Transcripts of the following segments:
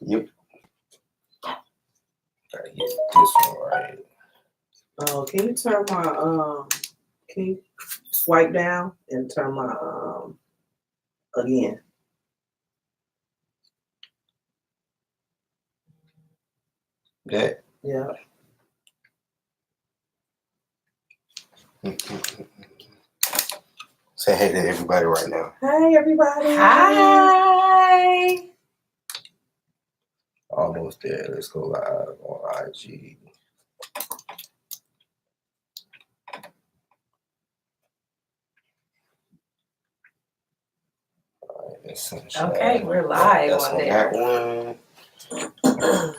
Yep. Gotta get this one right. Oh, can you turn my can you swipe down and turn my again? That. Yeah. Say hey to everybody right now. Hey everybody. Hi. Almost there. Let's go live on IG. All right, Okay, we're live that's on that there. one.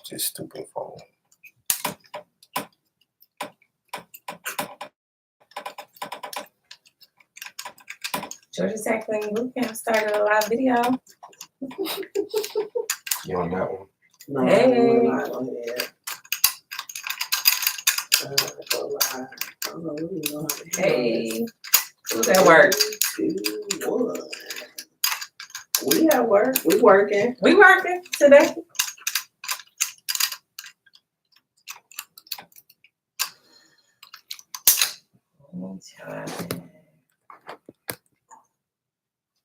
Just stupid phone. Georgia Tech Lien Bootcamp started a live video. You on that one? No, Hey. we're not on here. Go live. I don't really know how to do Hey, who's at work? 3, 2, 1. We at work. We working. We working today.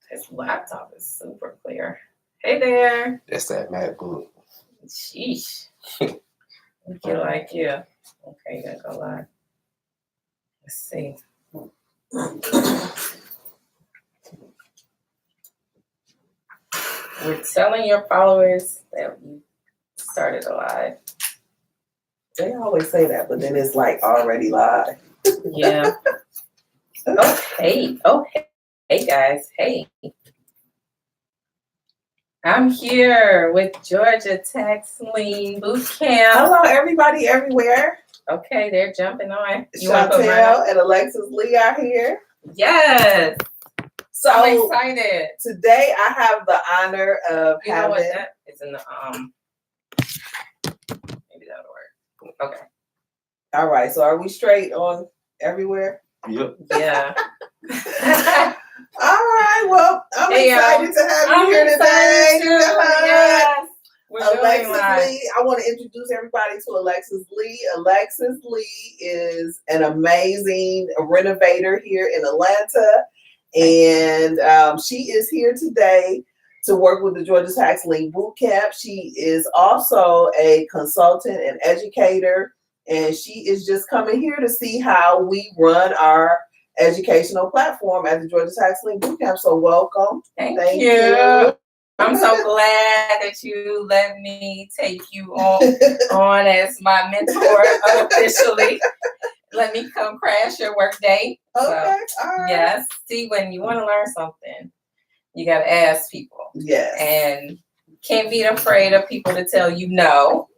This laptop is super clear. Hey there. That's that MacBook. Sheesh. We get like you. Okay, you gotta go live. Let's see. We're telling your followers that we started a live. They always say that, but then it's like already live. Yeah. Okay. Okay. Hey guys. Hey. I'm here with Georgia Tech Lien Bootcamp. Hello, everybody, everywhere. Okay, they're jumping on. You want to put Chantel and Alexis Lee are here. Yes. So I'm excited. today I have the honor of You know what? having. That is in the maybe that'll work. Okay. All right. So are we straight on everywhere? Yep. Yeah. All right. Well, I'm Hey, excited to have you here today. Yes. We're Alexis doing live. Lee. I want to introduce everybody to Alexis Lee. Alexis Lee is an amazing renovator here in Atlanta, and she is here today to work with the Georgia Tech Lien Bootcamp. She is also a consultant and educator, and she is just coming here to see how we run our educational platform at the Georgia Tech Lien Bootcamp. So welcome. Thank you. I'm so glad that you let me take you on as my mentor unofficially. Let me come crash your work day. Okay, So, all right. yes. See, when you want to learn something, you got to ask people. Yes. And can't be afraid of people to tell you no.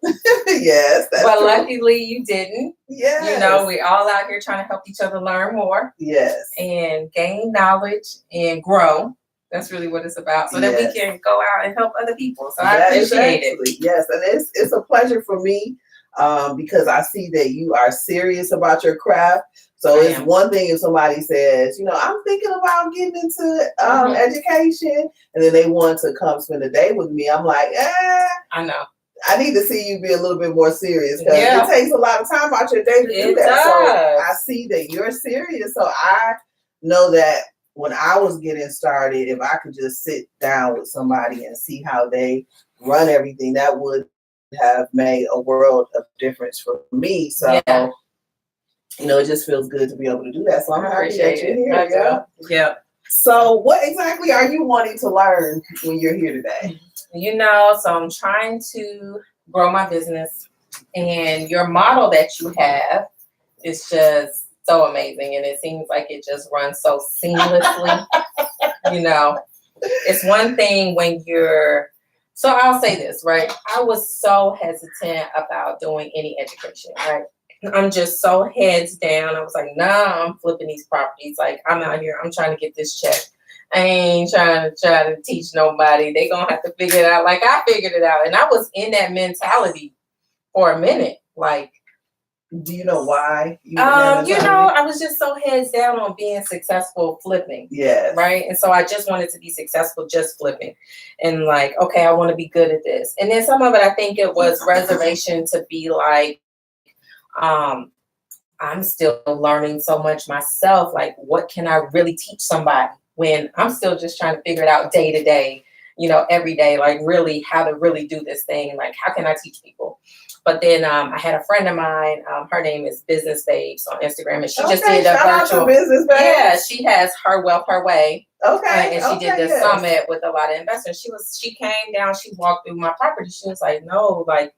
Yes. That's But true. luckily you didn't. Yes. You know, we're all out here trying to help each other learn more. Yes. And gain knowledge and grow. That's really what it's about. So that we can go out and help other people. So I appreciate it. Yes, and it's a pleasure for me because I see that you are serious about your craft. So it's one thing if somebody says, you know, I'm thinking about getting into education, and then they want to come spend a day with me. I'm like, I know. I need to see you be a little bit more serious because it takes a lot of time out your day to do that. Does. So I see that you're serious. So I know that when I was getting started, if I could just sit down with somebody and see how they run everything, that would have made a world of difference for me. So, you know, it just feels good to be able to do that. So I'm happy that you're here. Yeah. So what exactly are you wanting to learn when you're here today? You know, so I'm trying to grow my business, and your model that you have is just so amazing, and it seems like it just runs so seamlessly. You know, it's one thing when you're, so I'll say this, right? I was so hesitant about doing any education, right? I'm just so heads down. I was like, nah, I'm flipping these properties. Like, I'm out here, I'm trying to get this check. I ain't trying to teach nobody. They gonna have to figure it out like I figured it out. And I was in that mentality for a minute. Like, Do you know why? You went You into know, attorney? I was just so heads down on being successful flipping. Yes. Right. And so I just wanted to be successful just flipping. And like, okay, I want to be good at this. And then some of it, I think it was reservation to be like, I'm still learning so much myself. Like, what can I really teach somebody when I'm still just trying to figure it out day to day, you know, every day, like really how to really do this thing. Like, how can I teach people? But then I had a friend of mine, her name is Business Babes on Instagram, and she just did a shout out to virtual. Business Babes. Yeah, she has Her Wealth Her Way. Okay. And she did the summit with a lot of investors. She came down, she walked through my property. She was like, no, like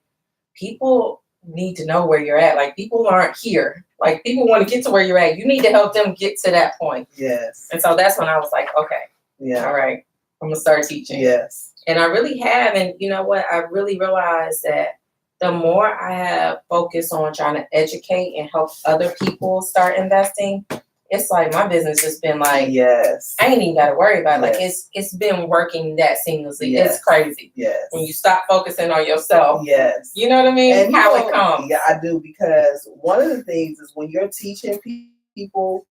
people need to know where you're at. Like people aren't here. Like people want to get to where you're at. You need to help them get to that point. Yes. And so that's when I was like, okay, yeah, all right, I'm gonna start teaching. Yes. And I really have, and you know what? I really realized that the more I have focused on trying to educate and help other people start investing, it's like my business just been like, yes, I ain't even got to worry about it. Yes. Like it's been working that seamlessly. Yes. It's crazy. Yes. When you stop focusing on yourself. Yes. You know what I mean? And how you know, it comes. Yeah, I do, because one of the things is when you're teaching people,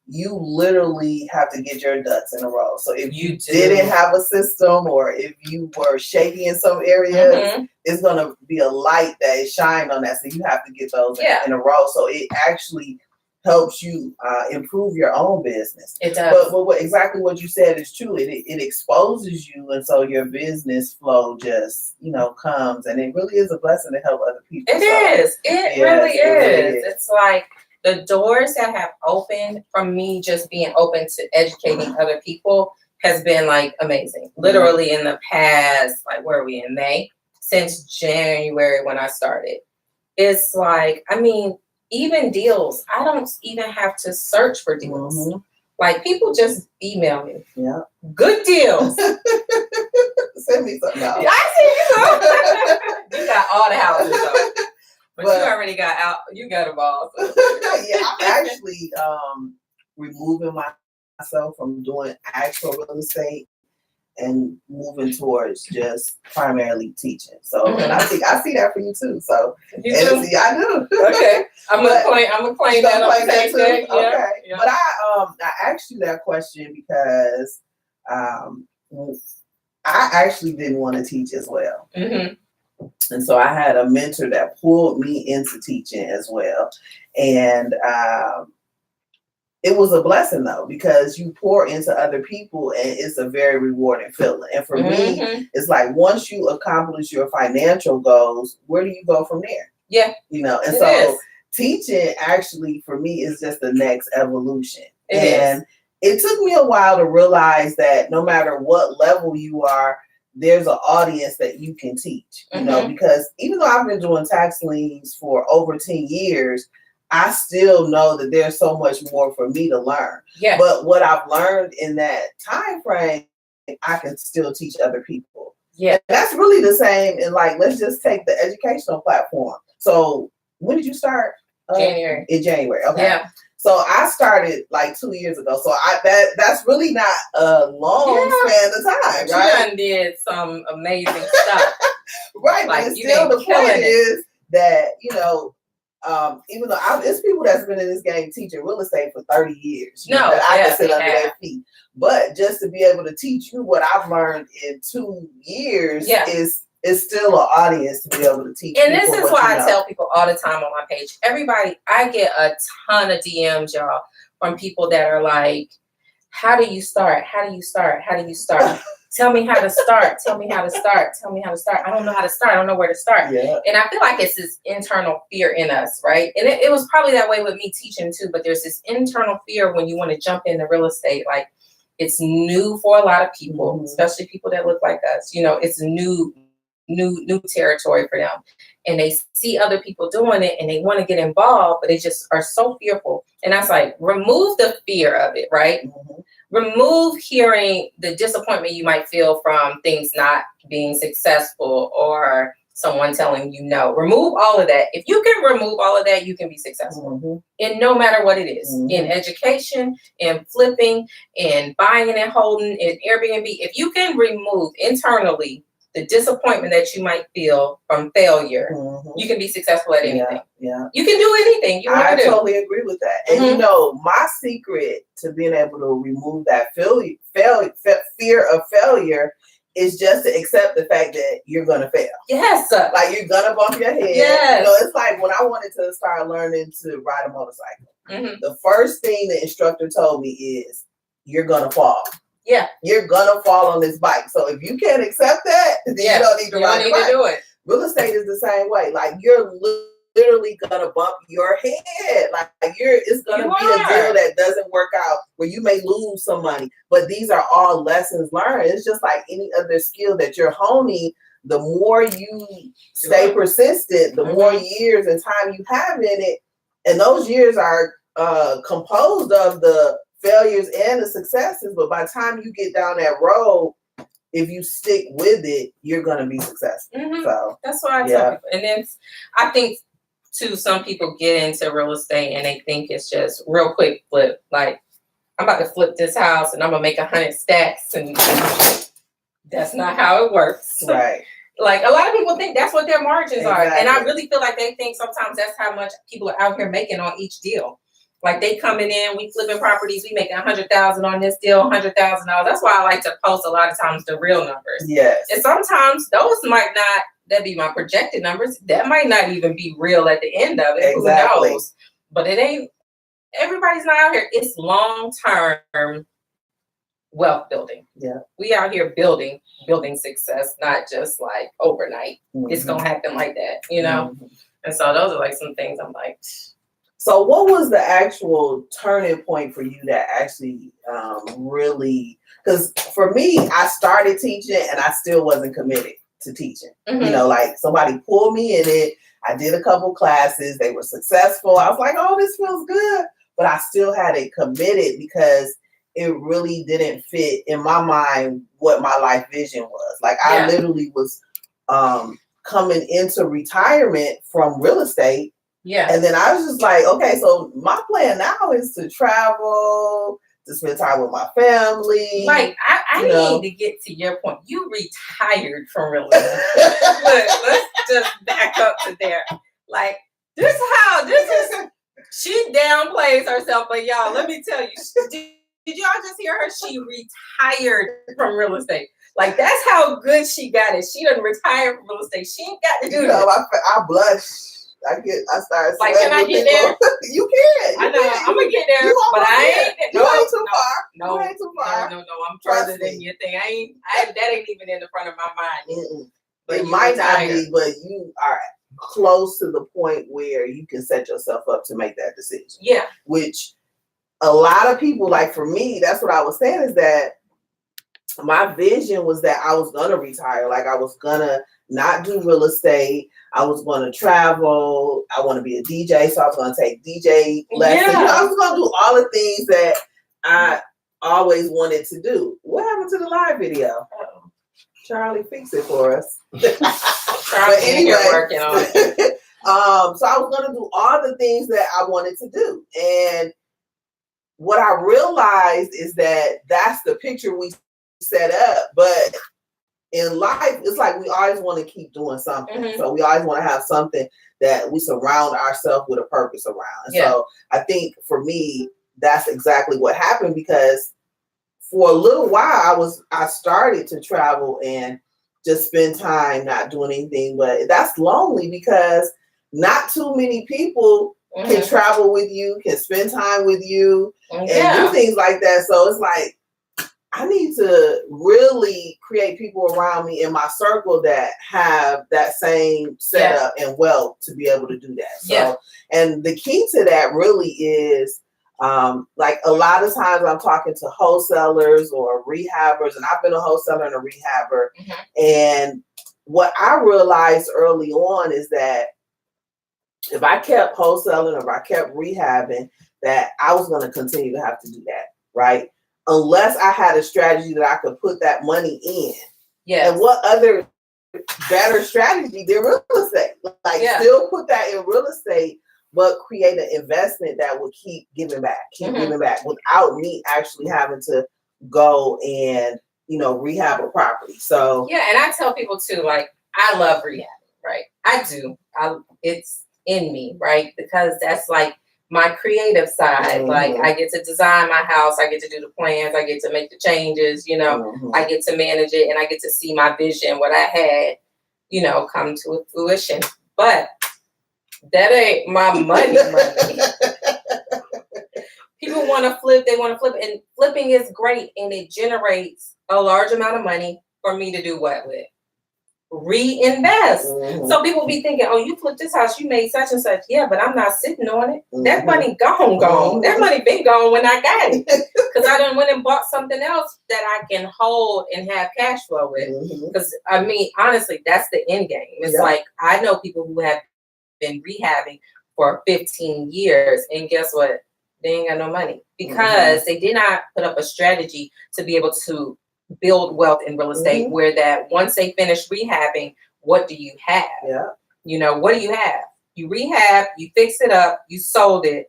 you literally have to get your ducks in a row. So if you didn't have a system, or if you were shaky in some areas, it's going to be a light that is shined on that. So you have to get those in a row. So it actually helps you improve your own business. It does. But exactly what you said is true. It exposes you, and so your business flow just, comes, and it really is a blessing to help other people. It is. It really is. It's like the doors that have opened from me just being open to educating other people has been like amazing. Literally in the past, like where are we in May? Since January when I started. It's like, I mean, even deals, I don't even have to search for deals. Like people just email me. Yeah. Good deals. Send me something else. I see you. You got all the houses though. But you already got out. You got them all. So. Yeah, I'm actually removing myself from doing actual real estate and moving towards just primarily teaching. So, and I think I see that for you too. So, you do? See, I do. Okay, I'm gonna claim that too. Okay, yeah. But I asked you that question because I actually didn't want to teach as well. And so I had a mentor that pulled me into teaching as well. And it was a blessing though, because you pour into other people and it's a very rewarding feeling. And for me, it's like once you accomplish your financial goals, where do you go from there? Yeah. And teaching actually for me is just the next evolution. It took me a while to realize that no matter what level you are, there's an audience that you can teach, because even though I've been doing tax liens for over 10 years, I still know that there's so much more for me to learn. Yeah. But what I've learned in that time frame, I can still teach other people. Yeah. And that's really the same. And like, let's just take the educational platform. So when did you start? January. In January. Okay. Yeah. So I started like 2 years ago. So that's really not a long span of time, right? You done did some amazing stuff. Right. Like, but still the point is that, even though it's people that's been in this game teaching real estate for 30 years. That I can sit under their feet. But just to be able to teach you what I've learned in 2 years is still an audience to be able to teach. And this is why I tell people all the time on my page, I get a ton of DMs, y'all, from people that are like, how do you start? How do you start? How do you start? Tell me how to start. Tell me how to start. Tell me how to start. I don't know how to start. I don't know where to start. Yeah. And I feel like it's this internal fear in us, right? And it was probably that way with me teaching too, but there's this internal fear when you want to jump into real estate. Like it's new for a lot of people, especially people that look like us. It's new territory for them. And they see other people doing it and they want to get involved, but they just are so fearful. And I was like, remove the fear of it, right? Remove hearing the disappointment you might feel from things not being successful or someone telling you no. Remove all of that. If you can remove all of that, you can be successful. And no matter what it is, in education, in flipping, in buying and holding, in Airbnb, if you can remove internally the disappointment that you might feel from failure, you can be successful at anything. Yeah. You can do anything you want to do. I totally agree with that. And you know, my secret to being able to remove that fear of failure is just to accept the fact that you're gonna fail. Yes. Like you're gonna bump your head. Yes. You know, it's like when I wanted to start learning to ride a motorcycle. The first thing the instructor told me is, you're gonna fall. Yeah. You're gonna fall on this bike. So if you can't accept that, then you don't need to ride the bike. To do it. Real estate is the same way. Like you're literally gonna bump your head. Like it's gonna be a deal that doesn't work out where you may lose some money. But these are all lessons learned. It's just like any other skill that you're honing. The more you stay persistent, the more years and time you have in it, and those years are composed of the failures and the successes. But by the time you get down that road, if you stick with it, you're gonna be successful. So that's what I tell people. And then I think too, some people get into real estate and they think it's just real quick flip. Like, I'm about to flip this house and I'm gonna make 100 stacks, and that's not how it works. Right. Like a lot of people think that's what their margins are. And I really feel like they think sometimes that's how much people are out here making on each deal. Like they coming in, we flipping properties, we making 100,000 on this deal, $100,000. That's why I like to post a lot of times the real numbers. Yes. And sometimes those might not, that be my projected numbers. That might not even be real at the end of it. Exactly. Who knows? But it ain't, everybody's not out here. It's long-term wealth building. Yeah. We out here building success, not just like overnight. It's going to happen like that, you know? And so those are like some things I'm like. So what was the actual turning point for you that actually really, because for me, I started teaching and I still wasn't committed to teaching. You know, like somebody pulled me in it. I did a couple classes. They were successful. I was like, oh, this feels good. But I still had it committed because it really didn't fit in my mind what my life vision was. Like I literally was coming into retirement from real estate. Yeah. And then I was just like, okay, so my plan now is to travel, to spend time with my family. Like, I need to get to your point. You retired from real estate. Look, let's just back up to there. Like, this is, she downplays herself, but y'all, let me tell you, did y'all just hear her? She retired from real estate. Like, that's how good she got it. She done retired from real estate. She ain't got to do that. I blush. I started like, can I get there? You can. I know. I'm gonna get there, but I ain't. You ain't too far. No, you ain't too far. No. I'm further than your thing. That ain't even in the front of my mind. But it might not be, but you are close to the point where you can set yourself up to make that decision. Yeah. Which a lot of people, like for me, that's what I was saying, is that my vision was that I was gonna retire. Like I was gonna not do real estate. I was going to travel. I want to be a DJ, so I was going to take DJ lessons. Yeah. I was going to do all the things that I always wanted to do. What happened to the live video? Charlie, fix it for us. But anyway, working on it. So I was going to do all the things that I wanted to do, and what I realized is that that's the picture we set up, but in life, it's like we always want to keep doing something. So we always want to have something that we surround ourselves with a purpose around. So I think for me, that's exactly what happened, because for a little while I started to travel and just spend time not doing anything. But that's lonely because not too many people can travel with you, can spend time with you, and do things like that. So it's like, I need to really create people around me in my circle that have that same setup and wealth to be able to do that. So, and the key to that really is, like a lot of times I'm talking to wholesalers or rehabbers, and I've been a wholesaler and a rehabber. And what I realized early on is that if I kept wholesaling or if I kept rehabbing, that I was going to continue to have to do that, right? Unless I had a strategy that I could put that money in. Yeah. And what other better strategy than real estate? Like still put that in real estate, but create an investment that will keep giving back, giving back without me actually having to go and rehab a property. So yeah, and I tell people too, like, I love rehabbing, right? I do. It's in me, right? Because that's like my creative side. Mhm. Like, I get to design my house, I get to do the plans, I get to make the changes, I get to manage it, and I get to see my vision, what I had, come to fruition. But that ain't my money. People want to flip, and flipping is great, and it generates a large amount of money for me to do what with? Reinvest. Mhm. So people be thinking, oh, you flipped this house, you made such and such. Yeah, but I'm not sitting on it. That Mhm. money gone. Mhm. That money been gone when I got it. Because I done went and bought something else that I can hold and have cash flow with. Mhm. Because honestly, that's the end game. It's like, I know people who have been rehabbing for 15 years, and guess what? They ain't got no money because they did not put up a strategy to be able to build wealth in real estate, where that once they finish rehabbing, what do you have? Yeah. What do you have? You rehab, you fix it up, you sold it.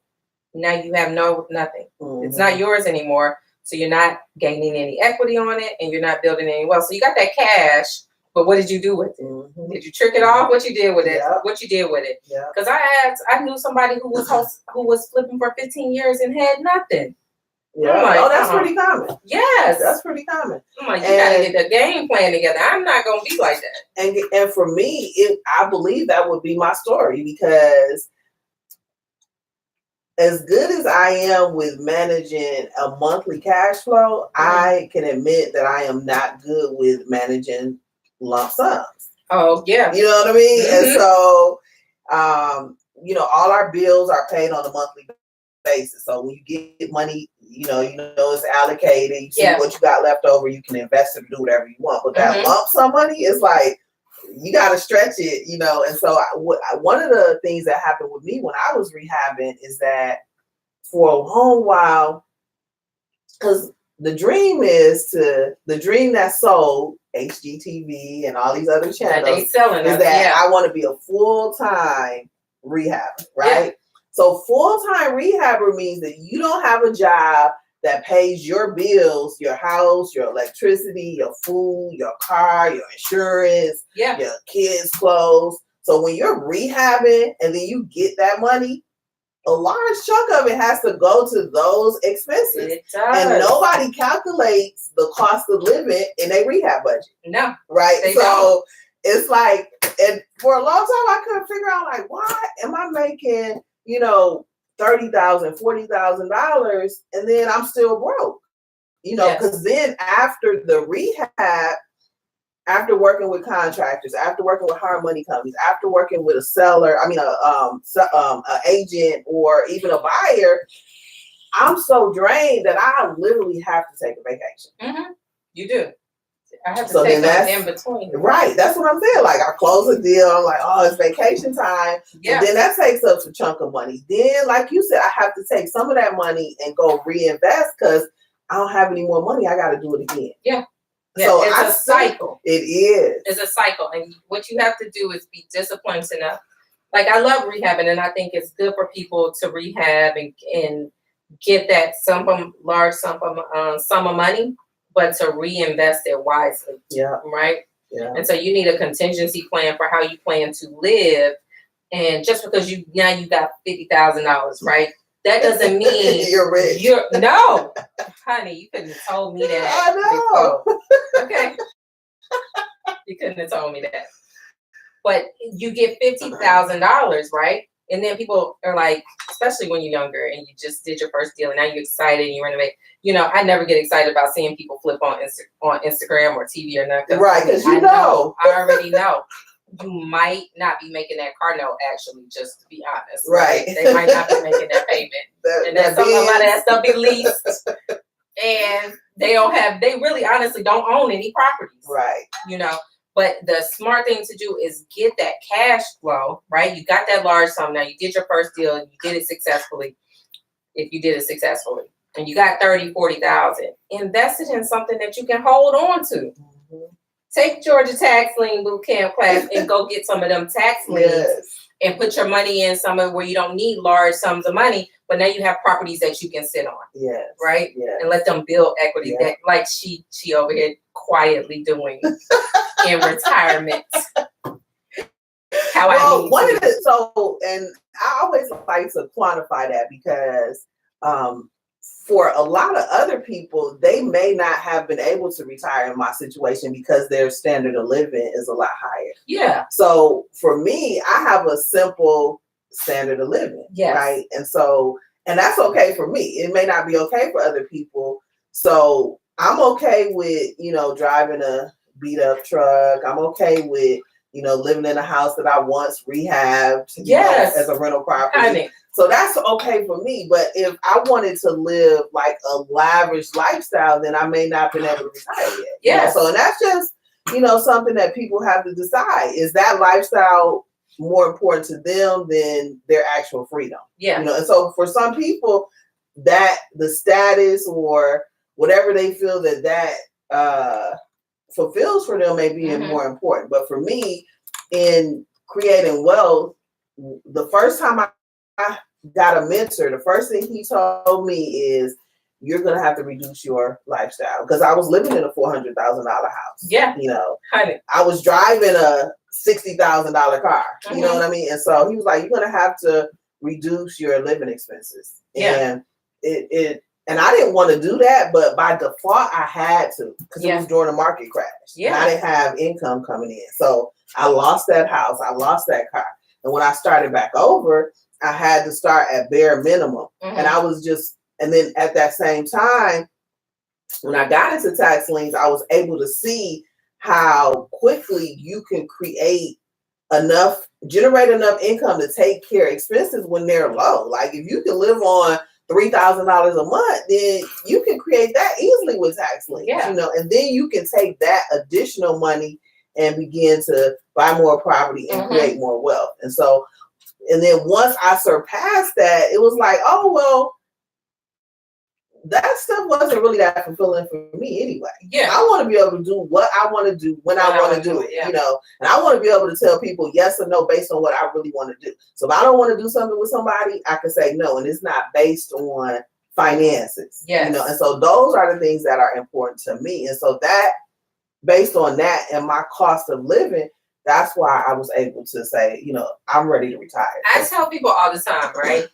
Now you have nothing. It's not yours anymore. So you're not gaining any equity on it, and you're not building any wealth. So you got that cash, but what did you do with it? Did you trick it off? What you did with it? What you did with it? Because I knew somebody who was flipping for 15 years and had nothing. Yeah. Like, that's pretty common. Yes. That's pretty common. I'm like, you gotta get the game plan together. I'm not gonna be like that. And for me, I believe that would be my story, because as good as I am with managing a monthly cash flow, I can admit that I am not good with managing lump sums. Oh, yeah. You know what I mean? And so, all our bills are paid on a monthly basis. So when you get money, it's allocated. You see what you got left over. You can invest it or do whatever you want. But that lump sum money is like, you got to stretch it, And so one of the things that happened with me when I was rehabbing is that for a long while, because the dream that sold HGTV and all these other channels is that I want to be a full-time rehabber, right? Yeah. So full-time rehabber means that you don't have a job that pays your bills, your house, your electricity, your food, your car, your insurance, your kids' clothes. So when you're rehabbing and then you get that money, a large chunk of it has to go to those expenses. It does. And nobody calculates the cost of living in a rehab budget. No. Right? They so don't. It's like, and for a long time I couldn't figure out, like, why am I making, $30,000, $40,000 and then I'm still broke? Because then after the rehab, after working with contractors, after working with hard money companies, after working with a seller, an agent or even a buyer, I'm so drained that I literally have to take a vacation. Mm-hmm. You do. I have to take that in between. Right. That's what I'm saying. Like, I close a deal. I'm like, oh, it's vacation time. Yeah. But then that takes up a chunk of money. Then, like you said, I have to take some of that money and go reinvest because I don't have any more money. I got to do it again. Yeah. So it's a cycle. It is. It's a cycle. And what you have to do is be disciplined enough. Like, I love rehabbing, and I think it's good for people to rehab and get that large sum of money, but to reinvest it wisely. Yeah. Right? Yeah. And so you need a contingency plan for how you plan to live. And just because you got $50,000, right? That doesn't mean you're rich. No, honey, you couldn't have told me that. I know. Before. Okay. You couldn't have told me that. But you get $50,000, right? And then people are like, especially when you're younger and you just did your first deal and now you're excited and you renovate. I never get excited about seeing people flip on Instagram or TV or nothing. Right, because I know. I already know. You might not be making that car note, actually, just to be honest. Right. They might not be making that payment. And then a lot of that stuff be leased. And they really honestly don't own any properties. Right. But the smart thing to do is get that cash flow, right? You got that large sum now. You did your first deal. You did it successfully. If you did it successfully. And you got 30, 40,000. Invest it in something that you can hold on to. Mm-hmm. Take Georgia Tax Lien Bootcamp class and go get some of them tax liens and put your money in somewhere where you don't need large sums of money, but now you have properties that you can sit on, Yes. right? Yeah. And let them build equity Yeah. that like she over here quietly doing in retirement. How I need one to. of the, so, and I always like to quantify that because for a lot of other people, they may not have been able to retire in my situation because their standard of living is a lot higher. Yeah. So for me, I have a simple standard of living, Yes. right? And so, and that's okay for me. It may not be okay for other people. So I'm okay with, you know, driving a beat up truck. I'm okay with, you know, living in a house that I once rehabbed, Yes, as a rental property. Honey. So that's okay for me. But if I wanted to live like a lavish lifestyle, then I may not have been able to retire yet. Yes. You know? So, and that's just, you know, something that people have to decide. Is that lifestyle more important to them than their actual freedom? Yeah. You know, and so for some people, that the status or whatever they feel that fulfills for them may be more important. But for me, in creating wealth, the first time I got a mentor, the first thing he told me is, you're gonna have to reduce your lifestyle, because I was living in a $400,000 house. Yeah, you know, Honey. I was driving a $60,000 car. You know what I mean? And so he was like, you're gonna have to reduce your living expenses. Yeah. And and I didn't want to do that, but by default I had to, because it was during the market crash. Yeah. And I didn't have income coming in, so I lost that house, I lost that car, and when I started back over, I had to start at bare minimum. And I was just, and then at that same time, when I got into tax liens, I was able to see how quickly you can generate enough income to take care of expenses when they're low. Like if you can live on $3,000 a month, then you can create that easily with tax liens. Yeah. You know, and then you can take that additional money and begin to buy more property and create more wealth. And so, and then once I surpassed that, it was like, oh, well, that stuff wasn't really that fulfilling for me anyway. Yeah. I want to be able to do what I want to do when I want to do it, you know, and I want to be able to tell people yes or no based on what I really want to do. So if I don't want to do something with somebody, I can say no, and it's not based on finances. Yes. You know, and so those are the things that are important to me. And so that, based on that and my cost of living, that's why I was able to say, you know, I'm ready to retire. I tell people all the time, right?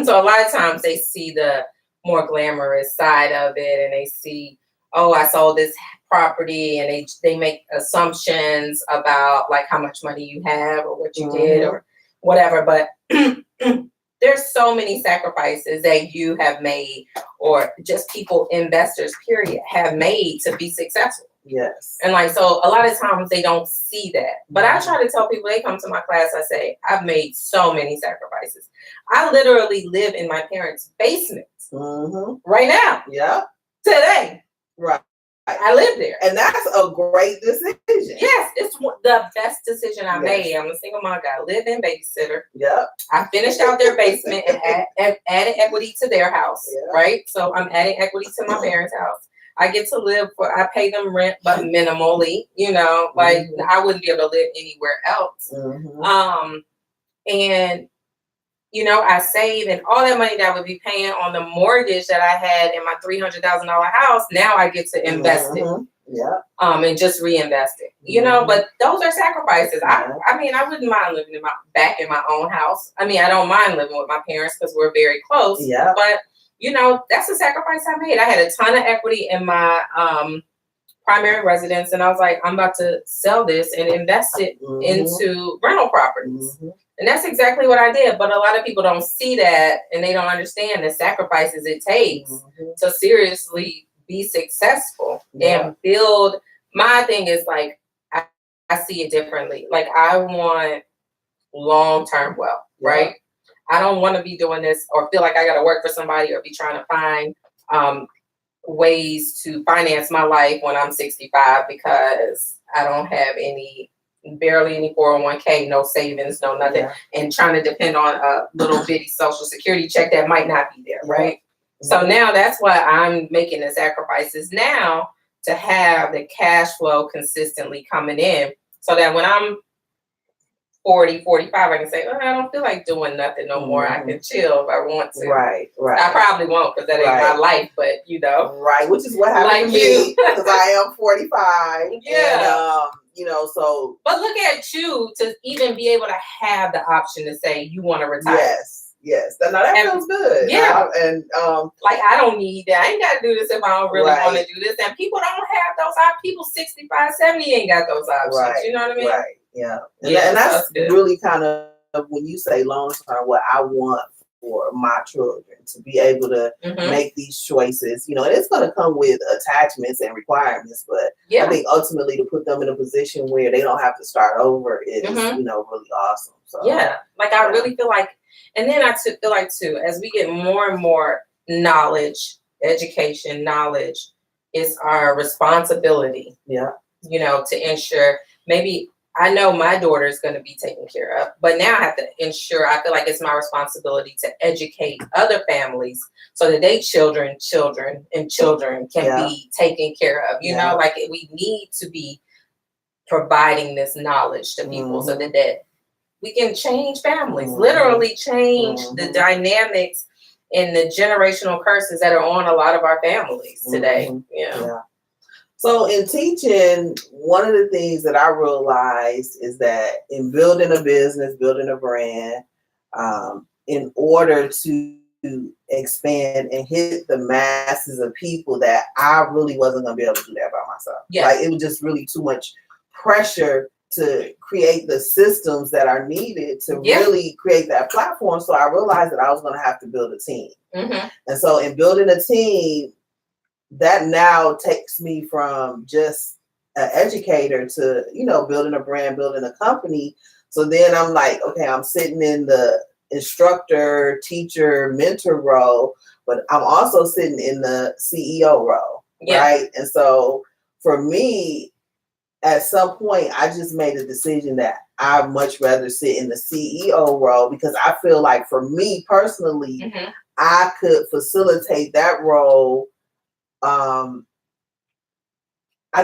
So a lot of times they see the more glamorous side of it, and they see, oh, I sold this property, and they make assumptions about like how much money you have or what you did or whatever. But there's so many sacrifices that you have made, or just people, investors, period, have made to be successful. Yes. And like, so a lot of times they don't see that. But I try to tell people, they come to my class, I say, I've made so many sacrifices. I literally live in my parents' basement right now. Yeah. Today. Right. I live there. And that's a great decision. Yes, it's the best decision I made. I'm a single mom, got a live-in babysitter. Yep. I finished out their basement and added equity to their house, right? So I'm adding equity to my parents' house. I get to live I pay them rent, but minimally, you know, like I wouldn't be able to live anywhere else. And, you know, I save, and all that money that I would be paying on the mortgage that I had in my $300,000 house, now I get to invest it. Yeah. And just reinvest it. You know, but those are sacrifices. I mean, I wouldn't mind living back in my own house. I mean, I don't mind living with my parents because we're very close. Yeah. But you know, that's a sacrifice I made. I had a ton of equity in my primary residence, and I was like, I'm about to sell this and invest it into rental properties. And that's exactly what I did. But a lot of people don't see that, and they don't understand the sacrifices it takes to seriously be successful and build. My thing is like, I see it differently. Like, I want long-term wealth, right? I don't want to be doing this or feel like I got to work for somebody or be trying to find ways to finance my life when I'm 65 because I don't have barely any 401k, no savings, no nothing, and trying to depend on a little bitty social security check that might not be there, right? So now that's why I'm making the sacrifices now to have the cash flow consistently coming in so that when I'm 40, 45, I can say, oh, I don't feel like doing nothing no more. I can chill if I want to. Right. I probably won't because that ain't my life, but you know. Right, which is what happened to me because I am 45. Yeah. And, you know, so. But look at you to even be able to have the option to say you want to retire. Yes. Now that feels good. Yeah. And like I don't need that. I ain't got to do this if I don't really want to do this. And people don't have those options. People 65, 70 ain't got those options. Right. You know what I mean? Right. Yeah. And that's really kind of when you say long term, what I want for my children to be able to make these choices. You know, and it's going to come with attachments and requirements, but I think ultimately to put them in a position where they don't have to start over is, you know, really awesome. So like I really feel like. And then I feel like, too, as we get more and more knowledge, education, knowledge, it's our responsibility, you know, to ensure maybe I know my daughter is going to be taken care of, but now I have to ensure, I feel like it's my responsibility to educate other families so that they children can be taken care of. You know, like we need to be providing this knowledge to people so that we can change families, literally change the dynamics and the generational curses that are on a lot of our families today. Yeah. So in teaching, one of the things that I realized is that in building a business, building a brand, in order to expand and hit the masses of people, that I really wasn't going to be able to do that by myself. Like it was just really too much pressure to create the systems that are needed to really create that platform. So I realized that I was going to have to build a team. And so in building a team, that now takes me from just an educator to, you know, building a brand, building a company. So then I'm like, okay, I'm sitting in the instructor, teacher, mentor role, but I'm also sitting in the CEO role, right? And so for me, at some point, I just made a decision that I'd much rather sit in the CEO role because I feel like for me personally, I could facilitate that role. I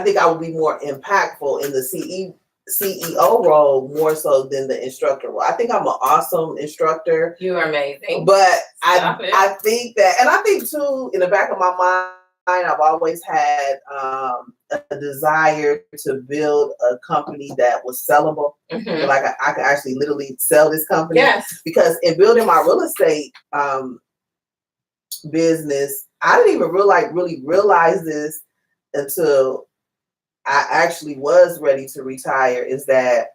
think I would be more impactful in the CEO role more so than the instructor role. I think I'm an awesome instructor. You are amazing. But I think that, and I think too, in the back of my mind, I've always had a desire to build a company that was sellable. Like I could actually literally sell this company. Because in building my real estate business, I didn't even really realize this until I actually was ready to retire, is that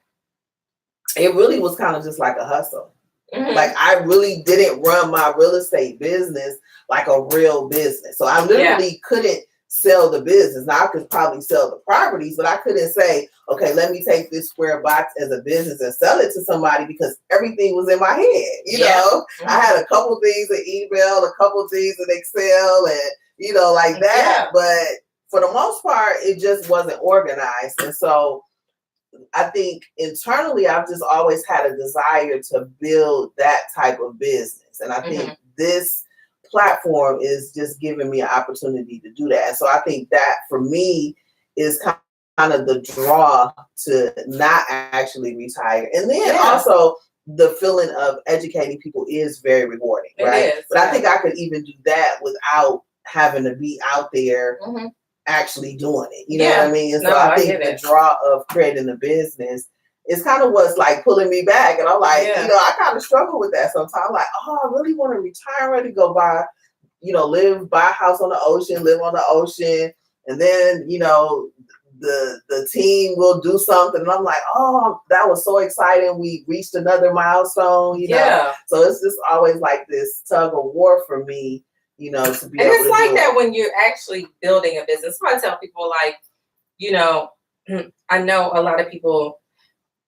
it really was kind of just like a hustle. Like I really didn't run my real estate business like a real business. So I literally couldn't sell the business. Now I could probably sell the properties, but I couldn't say, okay, let me take this square box as a business and sell it to somebody because everything was in my head. You know, I had a couple things in email, a couple things in Excel and, you know, like that. But for the most part, it just wasn't organized. And so I think internally, I've just always had a desire to build that type of business. And I think this platform is just giving me an opportunity to do that. And so I think that for me is kind of the draw to not actually retire. And then also the feeling of educating people is very rewarding, right? But I think I could even do that without having to be out there actually doing it. You know what I mean? And so I think the draw of creating a business is kind of what's like pulling me back. And I'm like, you know, I kind of struggle with that sometimes. Like, oh, I really want to retire, ready to go buy, you know, buy a house on the ocean, live on the ocean. And then, you know, the team will do something. And I'm like, oh, that was so exciting. We reached another milestone, you know? So it's just always like this tug of war for me, you know, to be able to do it. And it's like that when you're actually building a business. I tell people, like, you know, I know a lot of people,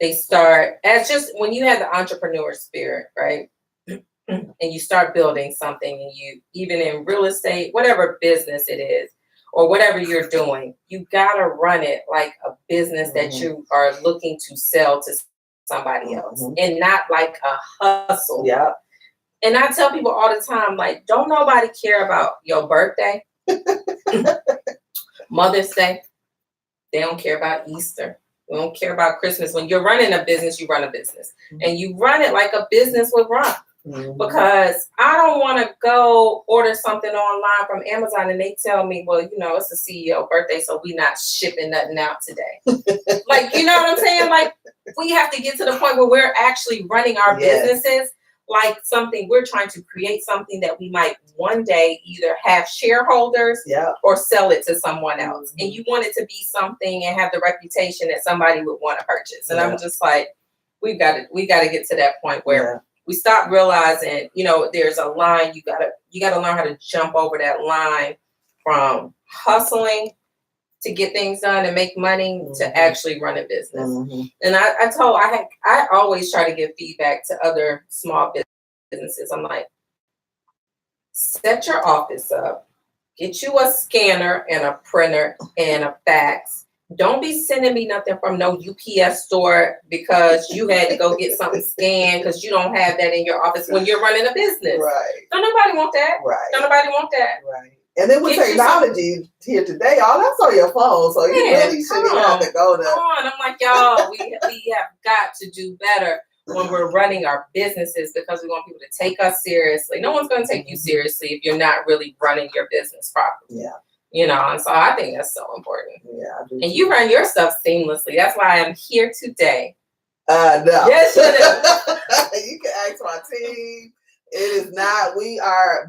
they start as just when you have the entrepreneur spirit, right? And you start building something, and you, even in real estate, whatever business it is, or whatever you're doing, you gotta run it like a business that you are looking to sell to somebody else, and not like a hustle. And I tell people all the time, like, don't nobody care about your birthday, Mother's Day. They don't care about Easter. We don't care about Christmas. When you're running a business, you run a business. And you run it like a business would run. Because I don't want to go order something online from Amazon and they tell me, well, you know, it's the CEO birthday, so we not shipping nothing out today. Like, you know what I'm saying? Like, we have to get to the point where we're actually running our businesses like something. We're trying to create something that we might one day either have shareholders or sell it to someone else. And you want it to be something and have the reputation that somebody would want to purchase. And I'm just like, we got to get to that point where we stop realizing, you know, there's a line. You gotta learn how to jump over that line from hustling to get things done and make money to actually run a business. And I always try to give feedback to other small businesses. I'm like, set your office up, get you a scanner and a printer and a fax. Don't be sending me nothing from no UPS store because you had to go get something scanned because you don't have that in your office when you're running a business. Right. Don't nobody want that. Right. Don't nobody want that. Right. And then with technology here today, all that's on your phone, so you really shouldn't even have to go to. Come on, I'm like, y'all, we have got to do better when we're running our businesses because we want people to take us seriously. No one's going to take you seriously if you're not really running your business properly. Yeah. You know, and so I think that's so important. Yeah. And you run your stuff seamlessly. That's why I'm here today. No. Yes, you do. You can ask my team. It is not. We are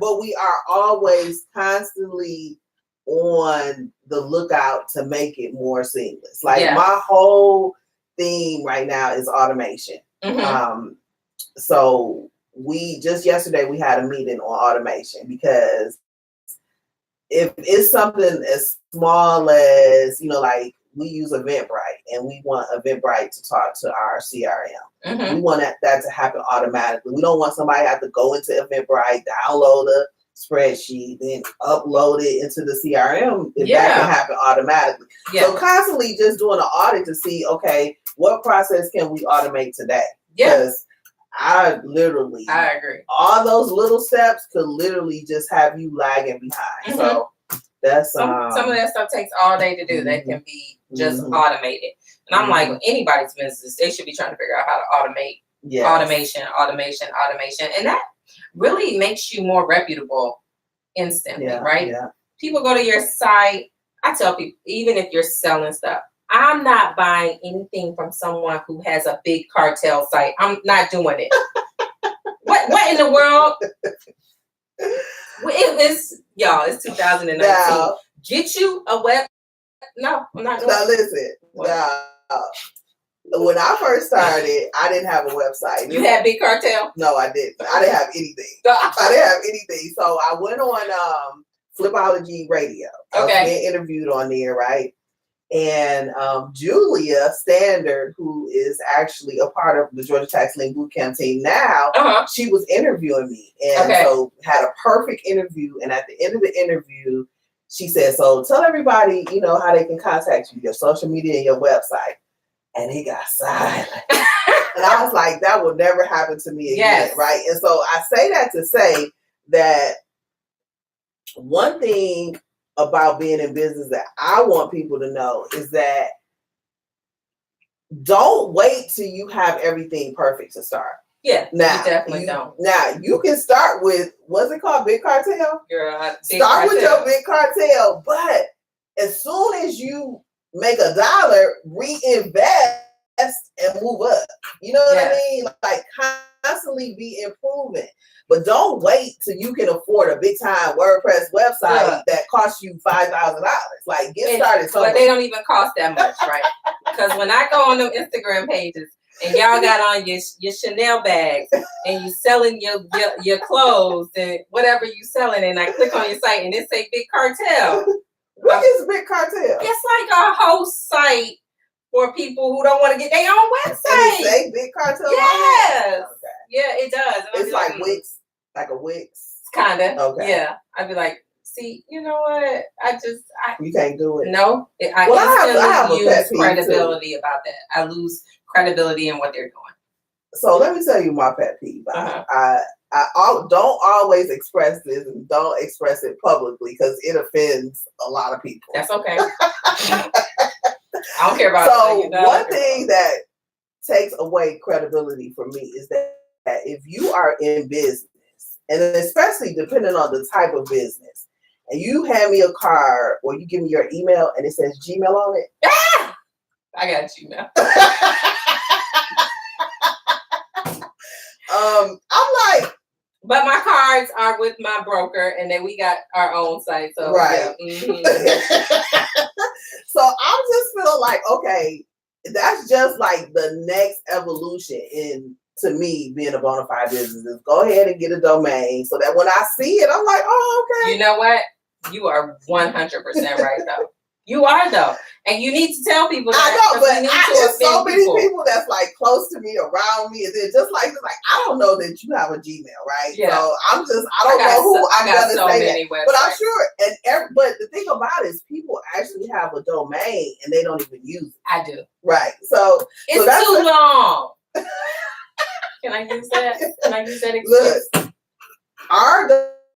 always constantly on the lookout to make it more seamless. Like my whole theme right now is automation. So yesterday we had a meeting on automation because if it's something as small as, you know, like we use Eventbrite and we want Eventbrite to talk to our CRM. We want that to happen automatically. We don't want somebody to have to go into Eventbrite, download a spreadsheet, then upload it into the CRM. If that can happen automatically. So constantly just doing an audit to see, okay, what process can we automate today? Because I agree. All those little steps could literally just have you lagging behind. So that's some of that stuff takes all day to do. That can be just automated. And I'm like, with anybody's business, they should be trying to figure out how to automate automation. And that really makes you more reputable instantly, right? Yeah. People go to your site. I tell people, even if you're selling stuff, I'm not buying anything from someone who has a big cartel site. I'm not doing it. What in the world? It's 2019. Now, get you a web. No, I'm not doing it. Now listen. When I first started, I didn't have a website. You had big cartel? No, I didn't. I didn't have anything. So I went on Flipology Radio. I was being interviewed on there, right? And Julia Standard, who is actually a part of the Georgia Tax Lien Bootcamp team now, she was interviewing me. And so had a perfect interview. And at the end of the interview, she said, so tell everybody, you know, how they can contact you, your social media and your website. And he got silent. And I was like, that will never happen to me again, right? And so I say that to say that one thing about being in business that I want people to know is that don't wait till you have everything perfect to start. Yeah, now, you definitely don't. Now, you can start with, what's it called, Big Cartel? Start with your Big Cartel, but as soon as you make $1, reinvest and move up. You know what I mean? Like constantly be improving. But don't wait till you can afford a big time WordPress website that costs you $5,000. Like get started somewhere. But they don't even cost that much, right? Because when I go on them Instagram pages and y'all got on your Chanel bags and you selling your clothes and whatever you selling, and I click on your site and it say Big Cartel. What is Big Cartel? It's like a host site for people who don't want to get their own website. And it say Big Cartel? Yes. Okay. Yeah, it does. And it's like Wix. Like a Wix? Kind of. Okay. Yeah. I'd be like, see, you know what? You can't do it. No. I have lose credibility about that. I lose credibility in what they're doing. So let me tell you my pet peeve. I don't always express this and don't express it publicly because it offends a lot of people. That's okay. I don't care about So you know, one thing that takes away credibility for me is that if you are in business, and especially depending on the type of business, and you hand me a card or you give me your email and it says Gmail on it, I got Gmail. I'm like, but my cards are with my broker, and then we got our own site. So right. Yeah. Mm-hmm. So I'm just feeling like, okay, that's just like the next evolution in, to me, being a bona fide business is go ahead and get a domain so that when I see it, I'm like, oh, okay. You know what? You are 100% right though. You are though, and you need to tell people that. I know, but there's so many people that's like close to me, around me, and then just like I don't know that you have a Gmail, right? Yeah. So I don't know who I'm gonna so say many that, websites. but I'm sure. But the thing about it is, people actually have a domain and they don't even use it. I do. Right. So it's that's too long. Can I use that? Can I use that excuse? Look, our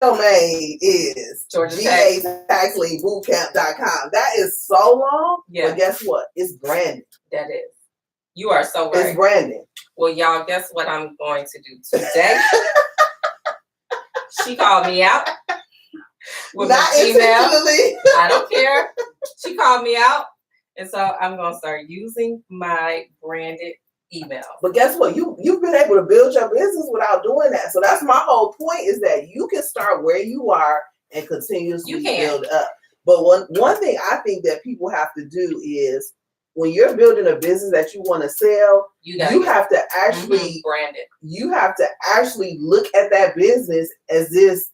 domain is GATaxLienBootcamp.com. That is so long, but guess what? It's branded. That is. You are so right. It's branded. Well, y'all, guess what I'm going to do today? She called me out with Not my email. intentionally. I don't care. She called me out, and so I'm going to start using my branded email. But guess what? You've been able to build your business without doing that. So that's my whole point, is that you can start where you are and continuously build up. But one thing I think that people have to do is, when you're building a business that you want to sell, you have to actually brand it. You have to actually look at that business as if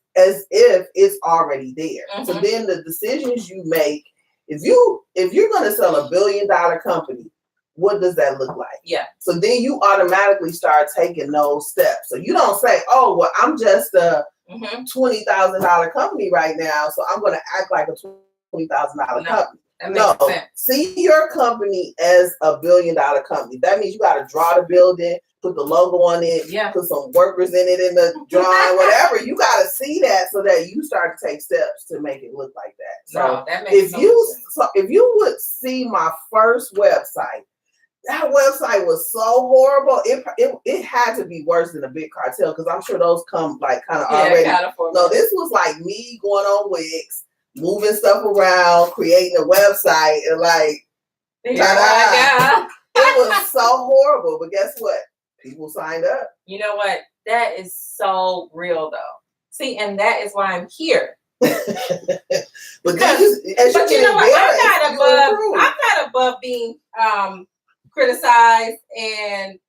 it's already there. So then the decisions you make, if you're going to sell $1 billion company, what does that look like? Yeah. So then you automatically start taking those steps. So you don't say, oh, well, I'm just a $20,000 company right now, so I'm going to act like a $20,000 company. No, see your company as $1 billion company. That means you got to draw the building, put the logo on it, put some workers in it in the drawing, whatever. You got to see that so that you start to take steps to make it look like that. So if you would see my first website, that website was so horrible. It had to be worse than a big cartel, because I'm sure those come like kind of already. No, this was like me going on Wix, moving stuff around, creating a website, and like, it was so horrible. But guess what? People signed up. You know what? That is so real, though. See, and that is why I'm here. But you know what? I'm not above being criticized and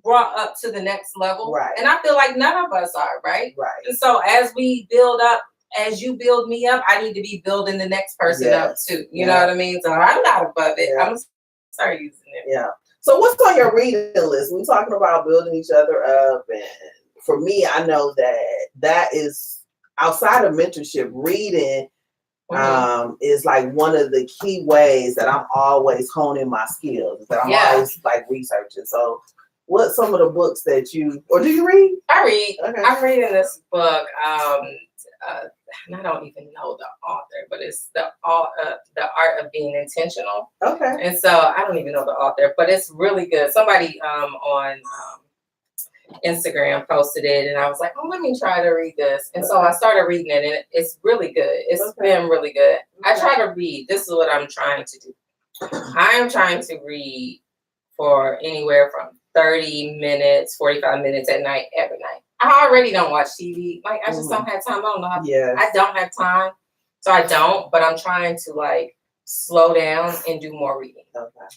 brought up to the next level. Right. And I feel like none of us are, right? Right. And so as we build up, as you build me up, I need to be building the next person up too. You know what I mean? So I'm not above it. I'm gonna start using it. Yeah. So what's on your reading list? We're talking about building each other up, and for me, I know that is, outside of mentorship, reading is like one of the key ways that I'm always honing my skills, that I'm always like researching. So what's some of the books that you, or do you read? I read. Okay. I'm reading this book. And I don't even know the author, but it's the art of being intentional. Okay. And so I don't even know the author, but it's really good. Somebody on Instagram posted it, and I was like, oh, let me try to read this. And so I started reading it, and it's really good. It's been really good. I try to read. This is what I'm trying to do. I am trying to read for anywhere from 30 minutes, 45 minutes at night, every night. I already don't watch TV. Like, I just don't have time. I don't know how. I don't have time. So I don't, but I'm trying to like slow down and do more reading.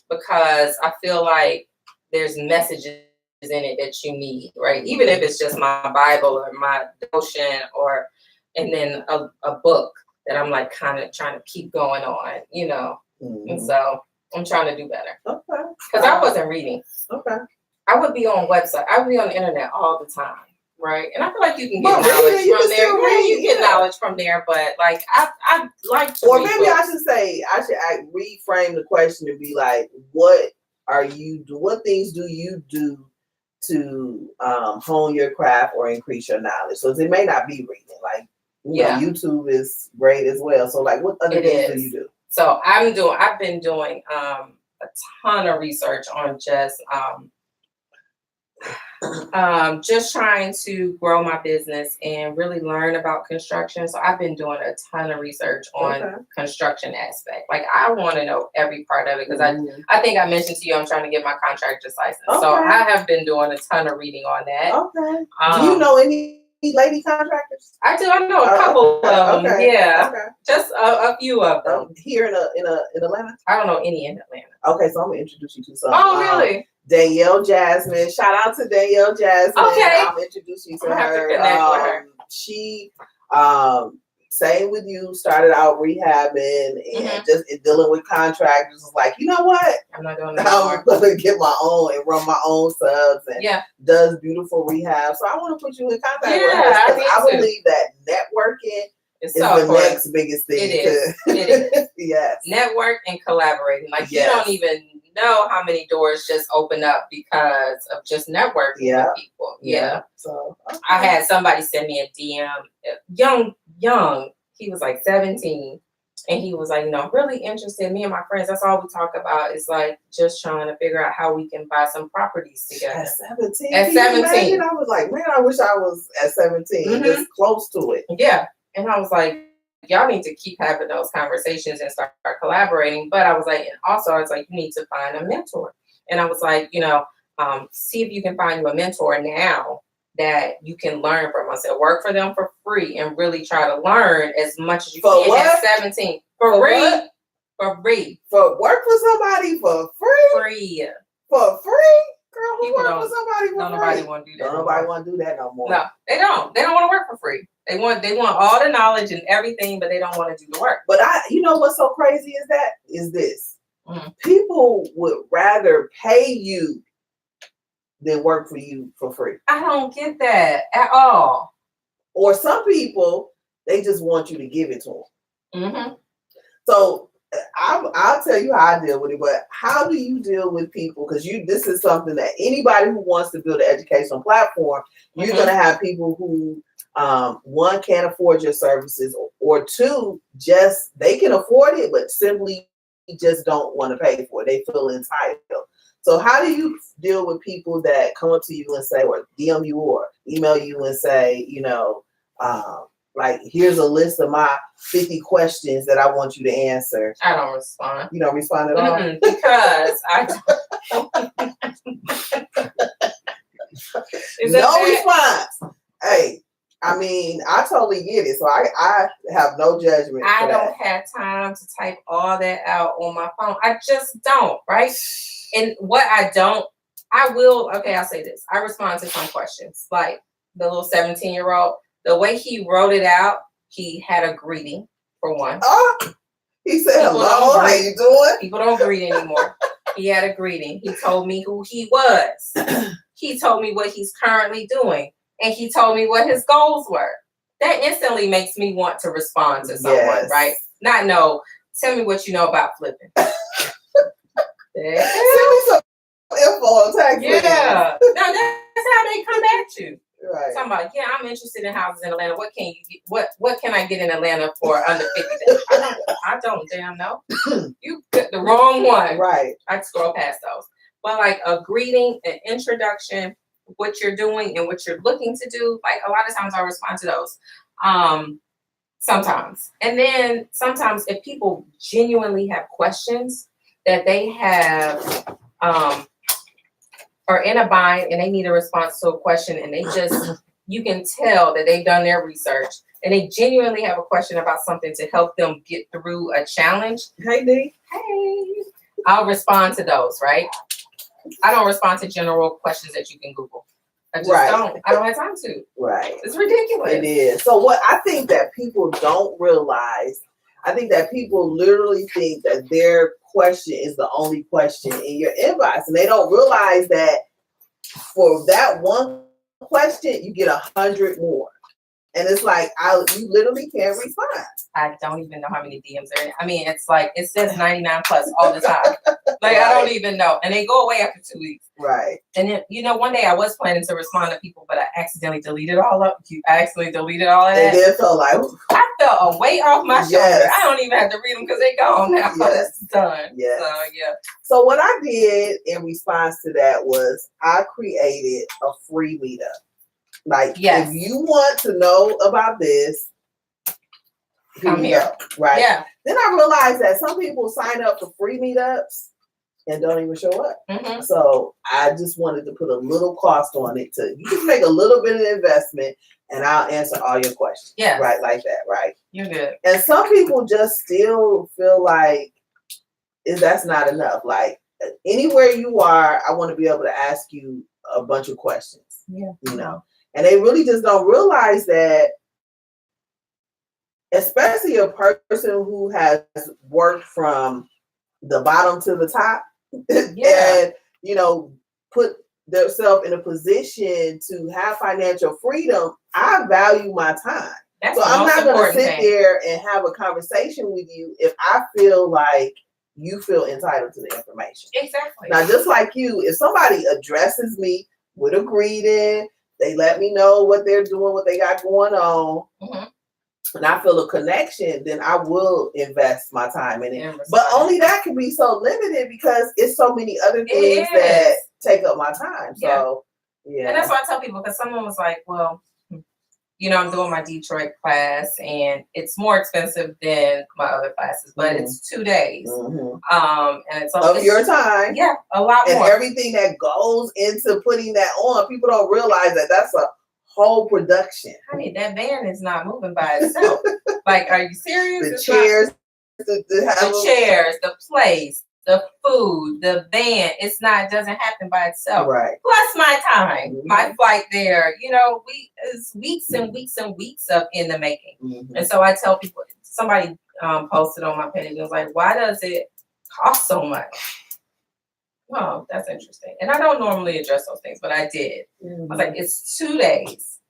Because I feel like there's messages in it that you need, right? Even if it's just my Bible or my devotion, and then a book that I'm like kind of trying to keep going on, you know? And so I'm trying to do better. Okay. Because I wasn't reading. Okay. I would be on website. I would be on the internet all the time. Right. And I feel like you can get knowledge from there. You get knowledge from there, but like I like to or maybe I should reframe the question to be like, what things do you do to hone your craft or increase your knowledge? So it may not be reading. Like, you know, YouTube is great as well. So like, what other things do you do? So I've been doing ton of research on just trying to grow my business and really learn about construction. So I've been doing a ton of research on construction aspect. Like I want to know every part of it because I think I mentioned to you I'm trying to get my contractor's license. So I have been doing a ton of reading on that. Okay. Do you know any lady contractors? I do. I know a couple of them. Yeah. Okay. Just a few of them. Here in Atlanta? I don't know any in Atlanta. Okay, so I'm gonna introduce you to some. Oh, really? Danielle Jasmine. Shout out to Danielle Jasmine. Okay. I'll introduce you to her. Have to connect with her. She same with you, started out rehabbing and just dealing with contractors. Was like, you know what? I'm not doing that anymore. I'm gonna get my own and run my own subs and does beautiful rehab. So I want to put you in contact with her because I believe that networking is the next biggest thing. It is. It is. Yes. Network and collaborating. Like you don't even know how many doors just open up because of just networking with people. Yeah. So I had somebody send me a DM, young. He was like 17. And he was like, really interested. Me and my friends, that's all we talk about is like just trying to figure out how we can buy some properties together. At 17? At 17. I was like, man, I wish I was at 17, just close to it. Yeah. And I was like, y'all need to keep having those conversations and start collaborating. But I was like, and also I was like, you need to find a mentor. And I was like, see if you can find you a mentor now that you can learn from. I said, work for them for free and really try to learn as much as you can at 17. For free. For free. For work for somebody for free? Free. For free? Girl, who work for somebody for free? Nobody want to do that. Nobody want to do that no more. No, they don't. They don't want to work for free. They want all the knowledge and everything, but they don't want to do the work. But what's so crazy is this. People would rather pay you than work for you for free. I don't get that at all. Or some people, they just want you to give it to them. So I'll tell you how I deal with it, but how do you deal with people? Because this is something that anybody who wants to build an educational platform, you're going to have people who, one, can't afford your services, or two, just they can afford it, but simply just don't want to pay for it. They feel entitled. So how do you deal with people that come up to you and say, or DM you or email you and say, like, here's a list of my 50 questions that I want you to answer? I don't respond. You don't respond at all? Because I don't. No response. Hey, I mean, I totally get it. So I have no judgment. I don't have time to type all that out on my phone. I just don't, right? And what I'll say this. I respond to some questions. Like the little 17-year-old, the way he wrote it out, he had a greeting for one. Oh, he said, hello, how you doing? People don't greet anymore. He had a greeting. He told me who he was. He told me what he's currently doing. And he told me what his goals were. That instantly makes me want to respond to someone, right? Not know, tell me what you know about flipping. Send me some info on tax. Yeah. No, that's how they come at you. Right. Talking about, I'm interested in houses in Atlanta. What can you get? What can I get in Atlanta for under 50? I don't damn know. You picked the wrong one. Right. I scroll past those. But like a greeting, an introduction, what you're doing and what you're looking to do, like a lot of times I respond to those. Sometimes. And then sometimes if people genuinely have questions that they have are in a bind and they need a response to a question and they just, you can tell that they've done their research and they genuinely have a question about something to help them get through a challenge. Hey, D. Hey. I'll respond to those, right? I don't respond to general questions that you can Google. I just don't. I don't have time to. Right. It's ridiculous. It is. So what I think that people don't realize, I think that people literally think that their question is the only question in your inbox. And they don't realize that for that one question, you get 100 more. And it's like you literally can't respond. I don't even know how many DMs are in. I mean, it's like it says 99 plus all the time. Like I don't even know, and they go away after 2 weeks. Right. And then one day I was planning to respond to people, but I accidentally deleted all of you. Accidentally deleted all of that. And then felt like I felt a weight off my shoulder. I don't even have to read them because they gone now. Yes. It's done. Yes. So yeah. So what I did in response to that was I created a free meetup. Like, if you want to know about this, come here. Right? Yeah. Then I realized that some people sign up for free meetups and don't even show up. Mm-hmm. So I just wanted to put a little cost on it you just make a little bit of investment and I'll answer all your questions. Yeah. Right, like that, right? You're good. And some people just still feel like that's not enough. Like anywhere you are, I want to be able to ask you a bunch of questions. Yeah. You know? And they really just don't realize that, especially a person who has worked from the bottom to the top and, put themselves in a position to have financial freedom. I value my time. So I'm not going to sit there and have a conversation with you if I feel like you feel entitled to the information. Exactly. Now, just like you, if somebody addresses me with a greeting, they let me know what they're doing, what they got going on, and I feel a connection, then I will invest my time in it. But only that can be so limited because it's so many other things that take up my time. So, yeah. And that's why I tell people, because someone was like, well, I'm doing my Detroit class and it's more expensive than my other classes, but it's 2 days. And it's of your time. Yeah, a lot more. And everything that goes into putting that on, people don't realize that that's a whole production. Honey, that van is not moving by itself. Like, are you serious? The chairs, the chairs, the place, the food, the van, it doesn't happen by itself. Right. Plus my time, my flight there, it's weeks and weeks and weeks of in the making. And so I tell people, somebody posted on my page and was like, why does it cost so much? Oh, that's interesting. And I don't normally address those things, but I did. I was like, it's 2 days,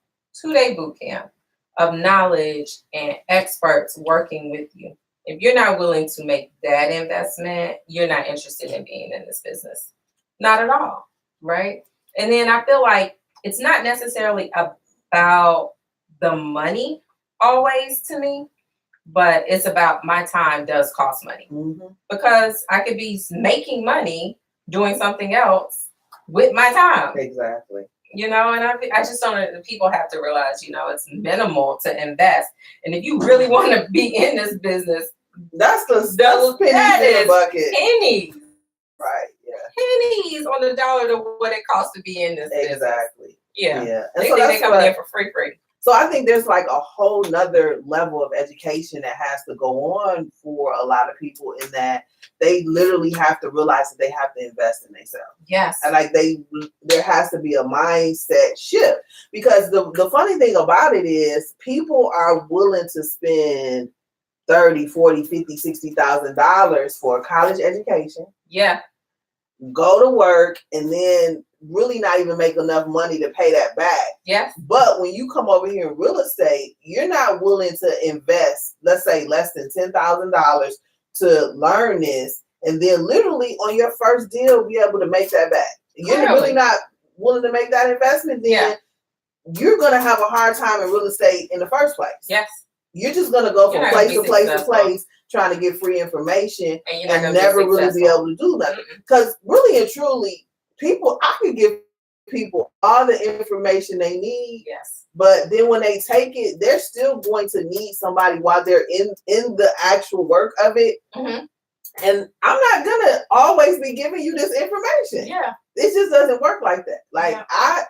2-day boot camp of knowledge and experts working with you. If you're not willing to make that investment, you're not interested in being in this business. Not at all, right? And then I feel like it's not necessarily about the money always to me, but it's about my time does cost money. Because I could be making money doing something else with my time. Exactly. And I just don't, people have to realize, it's minimal to invest. And if you really want to be in this business, that's the pennies in the bucket. Pennies. Right, yeah. Pennies on the dollar to what it costs to be in this business. Exactly. Yeah. And they so think they're coming in for free. So I think there's like a whole nother level of education that has to go on for a lot of people in that they literally have to realize that they have to invest in themselves. Yes. And like there has to be a mindset shift, because the funny thing about it is people are willing to spend $30,000, $40,000, $50,000, $60,000 for a college education. Yeah. Go to work and then really not even make enough money to pay that back. Yes. But when you come over here in real estate, you're not willing to invest, let's say less than $10,000 to learn this, and then literally on your first deal be able to make that back. You're really not willing to make that investment, then you're gonna have a hard time in real estate in the first place. Yes. You're just gonna go from place to place to place trying to get free information and never really be able to do nothing. Because really and truly, I could give people all the information they need. Yes. But then when they take it, they're still going to need somebody while they're in the actual work of it. And I'm not gonna always be giving you this information. Yeah. It just doesn't work like that. Like I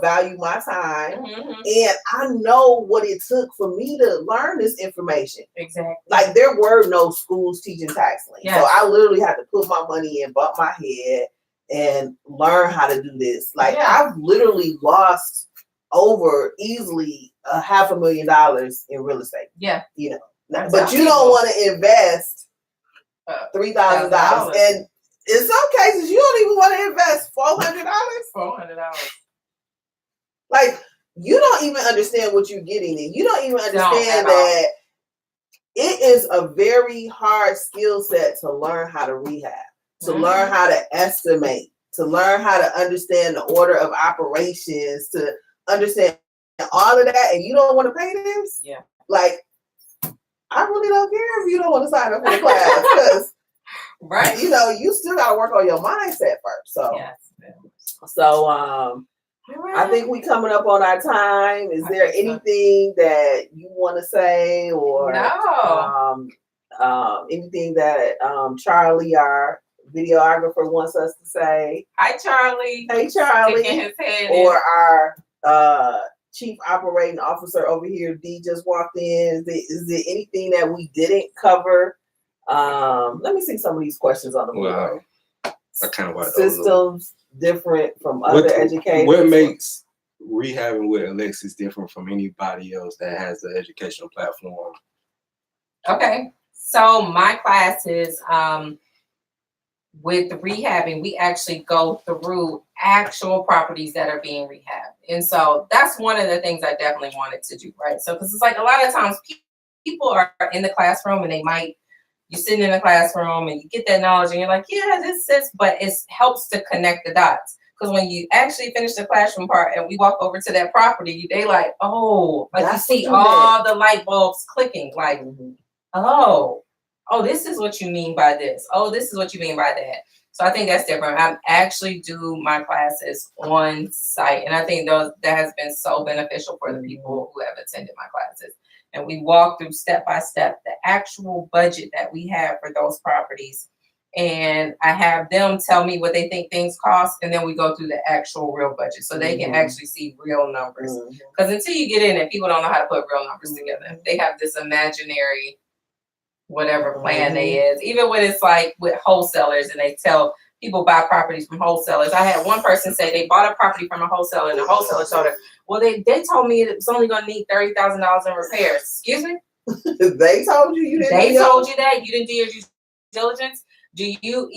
value my time, and I know what it took for me to learn this information. Exactly. Like there were no schools teaching tax lien, so I literally had to put my money in, bump my head, and learn how to do this. Like I've literally lost over easily $500,000 in real estate. Yeah. But you don't want to invest $3,000, and in some cases you don't even want to invest $400. $400. Like you don't even understand what you're getting in. You don't even understand at all. that it is a very hard skill set to learn how to rehab, to learn how to estimate, to learn how to understand the order of operations, to understand all of that, and you don't want to pay this? Yeah. Like, I really don't care if you don't want to sign up for the class, because Right. you know, you still got to work on your mindset first. So, Yes. I think we coming up on our time. Is there anything that you want to say, or No. anything that Charlie, our videographer, wants us to say? Hi, Charlie. Hey, Charlie. Sticking his head Or in. our chief operating officer over here, D, just walked in. Is there anything that we didn't cover? Let me see some of these questions on the board. I kind of want systems different from other educators. What makes Rehabbing with Alexis different from anybody else that has an educational platform? Okay, so my classes with Rehabbing, we actually go through actual properties that are being rehabbed, and so that's one of the things I definitely wanted to do, right? So because it's like a lot of times people are in the classroom and you're sitting in the classroom and you get that knowledge and you're like, yeah, this is, but it helps to connect the dots. Because when you actually finish the classroom part and we walk over to that property, they like, oh, like That's you see what you all the light bulbs clicking, like, oh, this is what you mean by this. Oh, this is what you mean by that. So I think that's different. I actually do my classes on site. And I think that has been so beneficial for the people who have attended my classes. And we walk through step by step the actual budget that we have for those properties. And I have them tell me what they think things cost. And then we go through the actual real budget so they can actually see real numbers. Because until you get in and people don't know how to put real numbers together, they have this imaginary whatever plan they is. Even when it's like with wholesalers and they tell people buy properties from wholesalers. I had one person say they bought a property from a wholesaler and the wholesaler told her, well, they told me it was only going to need $30,000 in repairs. Excuse me? They told you didn't. They told you that? You didn't do your due diligence? Did you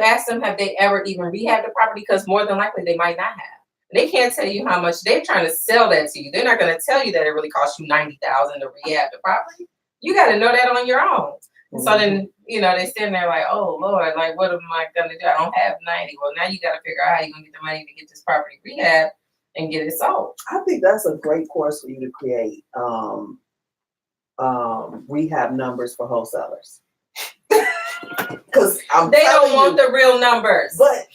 ask them, have they ever even rehabbed the property? Because more than likely they might not have. They can't tell you how much. They're trying to sell that to you. They're not going to tell you that it really costs you $90,000 to rehab the property. You got to know that on your own. So then, they stand there like, oh, Lord, like, what am I going to do? I don't have 90. Well, now you got to figure out how you're going to get the money to get this property rehab and get it sold. I think that's a great course for you to create rehab numbers for wholesalers. Because they don't want the real numbers. But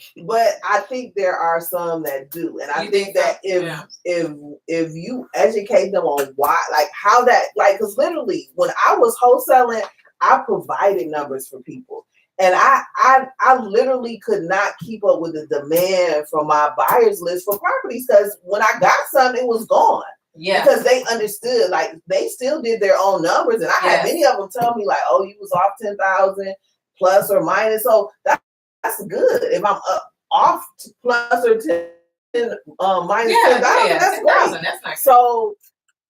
I think there are some that do. And I think that if you educate them on why, like how that, like, because literally when I was wholesaling, I provided numbers for people. And I literally could not keep up with the demand from my buyers list for properties, because when I got some, it was gone. Yeah. Because they understood, like they still did their own numbers. And I had many of them tell me like, oh, you was off 10,000 plus or minus. So that's good. If I'm off plus or 10 minus 10,000, that's great. That's nice. So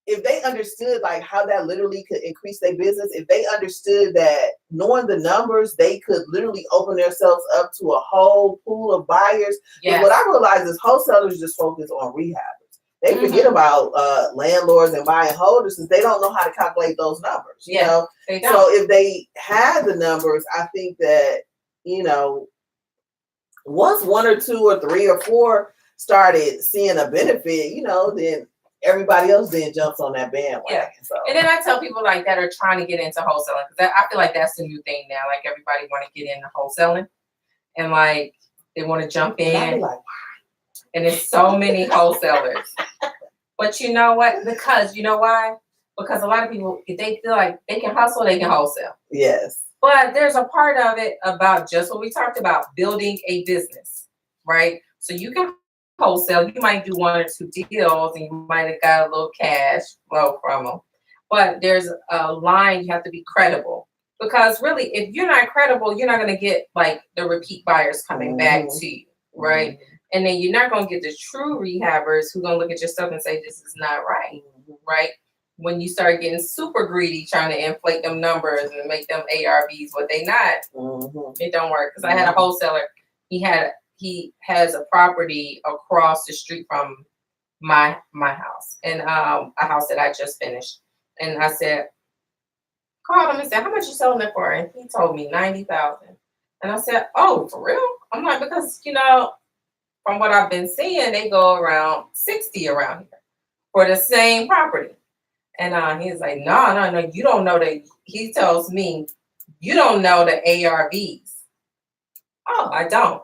if they understood like how that literally could increase their business, if they understood that knowing the numbers, they could literally open themselves up to a whole pool of buyers. But what I realized is wholesalers just focus on rehabbers. They forget about landlords and buying holders because they don't know how to calculate those numbers. You know? They don't. So if they had the numbers, I think that, once 1 or 2 or 3 or 4 started seeing a benefit, then everybody else then jumps on that bandwagon. Yeah. So. And then I tell people like that are trying to get into wholesaling, because I feel like that's the new thing now. Like everybody want to get into wholesaling and like they want to jump in. And I be like, wow. And there's so many wholesalers. But you know what? Because you know why? Because a lot of people, if they feel like they can hustle, they can wholesale. Yes. But there's a part of it about just what we talked about, building a business, right? So you can wholesale, you might do 1 or 2 deals and you might have got a little cash flow from them. But there's a line, you have to be credible. Because really, if you're not credible, you're not going to get like the repeat buyers coming back to you, right? And then you're not going to get the true rehabbers who are going to look at your stuff and say, this is not right, right? When you start getting super greedy, trying to inflate them numbers and make them ARVs what they not, it don't work. Because I had a wholesaler, he has a property across the street from my house, and a house that I just finished. And I said, called him and said, how much you selling it for? And he told me 90,000. And I said, oh, for real? I'm like, because from what I've been seeing, they go around 60 around here for the same property. And he's like, no, you don't know that. He tells me, you don't know the ARVs. Oh, I don't.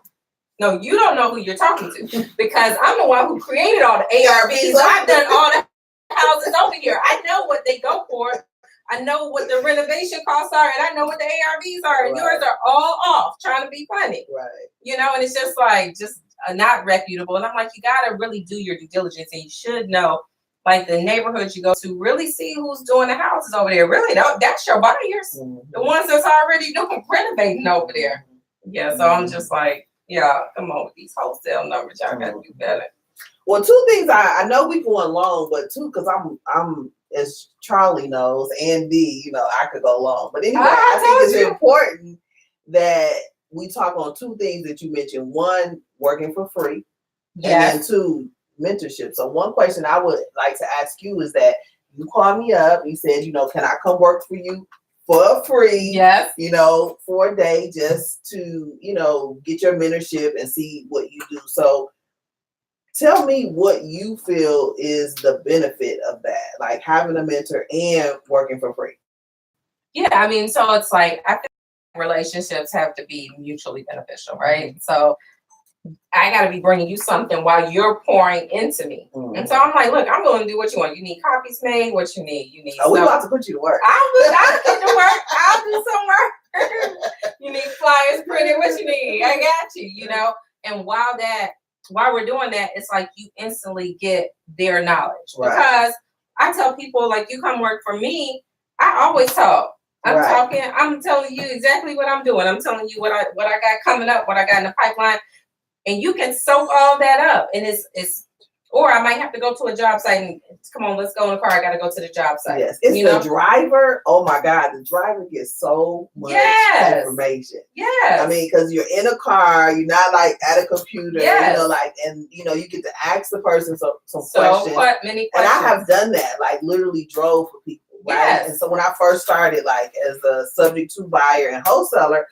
No, you don't know who you're talking to, because I'm the one who created all the ARVs. I've done all the houses over here. I know what they go for. I know what the renovation costs are, and I know what the ARVs are, and yours are all off, trying to be funny. Right. And it's just like, not reputable. And I'm like, you got to really do your due diligence, and you should know, like, the neighborhoods you go to, really see who's doing the houses over there. Really, that's your buyers, the ones that's already doing renovating over there. Yeah, so I'm just like, yeah, come on with these wholesale numbers. Y'all got to do better. Well, two things I know we going long, but two, because I'm as Charlie knows, and D, I could go long. But anyway, I think it's important that we talk on two things that you mentioned. One, working for free. Yes. And then two, mentorship. So one question I would like to ask you is that you called me up, you said, can I come work for you for free? Yes. For a day, just to, get your mentorship and see what you do. So tell me what you feel is the benefit of that, like having a mentor and working for free. Yeah, I mean, so it's like, I think relationships have to be mutually beneficial, right? So I got to be bringing you something while you're pouring into me. Mm-hmm. And so I'm like, look, I'm going to do what you want. You need copies made. What you need? We about to put you to work. I'll get to work. I'll do some work. You need flyers printed. What you need? I got you, And while we're doing that, it's like you instantly get their knowledge. Right. Because I tell people, like, you come work for me, I always talk. I'm telling you exactly what I'm doing. I'm telling you what I got coming up, what I got in the pipeline. And you can soak all that up. And it's or I might have to go to a job site and come on, let's go in the car. I got to go to the job site. Yes. It's the driver. Oh my God. The driver gets so much information. Yes. I mean, because you're in a car, you're not like at a computer, and you get to ask the person some questions. Many questions. And I have done that, like literally drove for people. Right. Yes. And so when I first started, like as a subject to buyer and wholesaler,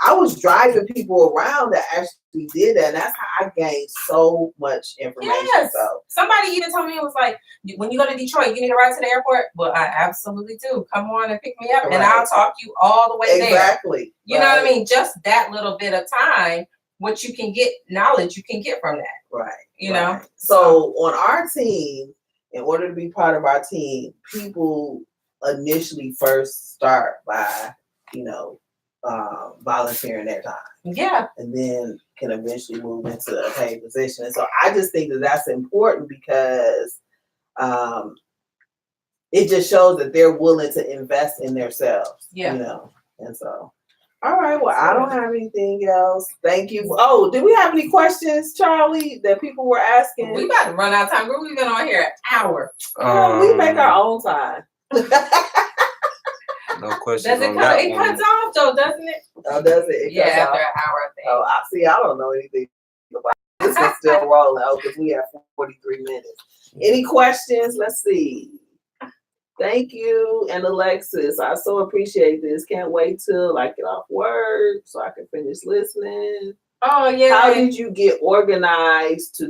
I was driving people around that actually did that. And that's how I gained so much information. Yes. So somebody even told me, it was like, when you go to Detroit, you need to ride to the airport. Well, I absolutely do. Come on and pick me up, and I'll talk you all the way there. Exactly. You know what I mean? Just that little bit of time, what you can get, knowledge you can get from that. Right. You know? So on our team, in order to be part of our team, people initially first start by, volunteering their time. Yeah. And then can eventually move into a paid position. And so I just think that that's important because it just shows that they're willing to invest in themselves. Yeah. And so, all right. Well, I don't have anything else. Thank you. Oh, did we have any questions, Charlie, that people were asking? We about to run out of time. We've been on here an hour. We make our own time. No questions. Does it cut? It cuts off though, doesn't it? Oh, does it? Yeah, after an hour, I think. Oh, I see. I don't know anything about it. This is still rolling. Oh, because we have 43 minutes. Any questions? Let's see. Thank you, and Alexis. I so appreciate this. Can't wait till I get off work so I can finish listening. Oh yeah. How did you get organized to